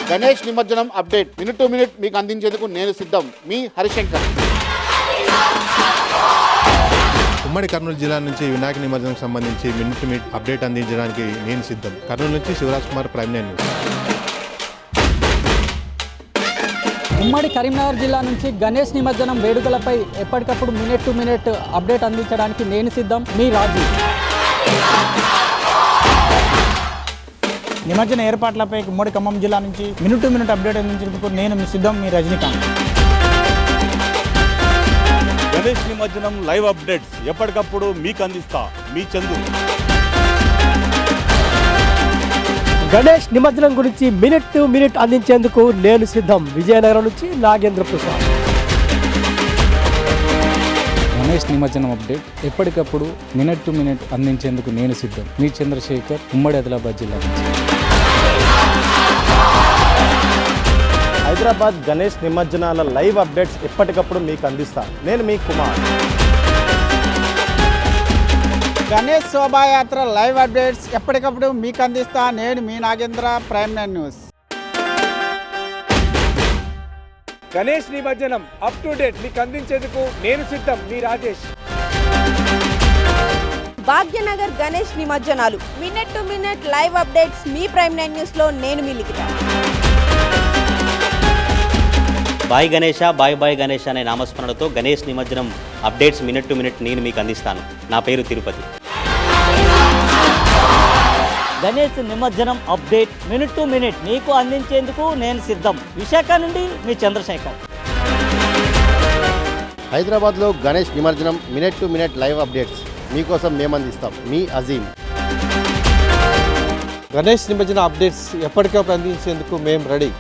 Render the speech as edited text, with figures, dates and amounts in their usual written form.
గణేష్ నిమజ్జనం update minute to minute మీకు అందించేందుకు నేను సిద్ధం. మీ హరిశంకర్. ఉమ్మడి కర్నూలు జిల్లా నుంచి వినాయక నిమజ్జనం సంబంధించి మినిట్ టు మినిట్ అప్డేట్ అందించడానికి నేను సిద్ధం. కర్నూలు నుంచి Shivraj Kumar, prime nine news. ఉమ్మడి కరీంనగర్ జిల్లా నుంచి గణేష్ నిమజ్జనం వేడుకలపై ఎప్పటికప్పుడు మినిట్ టు మినిట్ అప్డేట్ అందించడానికి నేను సిద్ధం. మీ రాజు. నిమజ్జన ఏర్పాట్లపై ఉమ్మడి ఖమ్మం జిల్లా నుంచి మినిట్ టు మినిట్ అప్డేట్ అందించేందుకు నేను సిద్ధం. మీ రజనీకాంత్. గణేష్ నిమజ్జనం లైవ్ అప్డేట్స్ ఎప్పటికప్పుడు మీకు అందిస్తా. మీ చందు. గణేష్ నిమజ్జనం గురించి మినిట్ టు మినిట్ అందించేందుకు నేను సిద్ధం. విజయనగరం నుంచి నాగేంద్ర ప్రసాద్. గణేష్ నిమజ్జనం అప్డేట్ ఎప్పటికప్పుడు మినిట్ టు మినిట్ అందించేందుకు నేను సిద్ధం. మీ చంద్రశేఖర్, ఉమ్మడి ఆదిలాబాద్ జిల్లా నుంచి. హైదరాబాద్ గణేష్ నిమజ్జనాల లైవ్ అప్డేట్స్ ఎప్పటికప్పుడు మీకు అందిస్తా. నేను మీ కుమార్. గణేష్ శోభాయాత్ర లైవ్ అప్డేట్స్ ఎప్పటికప్పుడు మీకు అందిస్తా. నేను మీ Nagendra, Prime nine News. Ganesh నిమజ్జనం అప్ టు డేట్ మీకు అందించేందుకు నేను సిద్ధం. మీ రాజేష్. భాగ్యనగర్ గణేష్ నిమజ్జనాలు minute to minute live updates మీ ప్రైమ్ నైన్ న్యూస్ లో నేను మీ లిఖిత. బాయ్ గణేష, బాయ్ గణేష అనే నామస్మరణతో గణేష్ నిమజ్జనం అప్డేట్స్ మినిట్ టు మినిట్ నేను మీకు అందిస్తాను. నా పేరు తిరుపతి. గణేష్ నిమజ్జనం అప్డేట్ మినిట్ టు మినిట్ మీకు అందించేందుకు నేను సిద్ధం. విశాఖ నుండి మీ చంద్రశేఖర్. హైదరాబాద్లో గణేష్ నిమజ్జనం minute to minute live updates మీకోసం మేము అందిస్తాం. మీ అజీం. గణేష్ నిమజ్జన అప్డేట్స్ ఎప్పటికప్పుడు అందించేందుకు మేము రెడీ.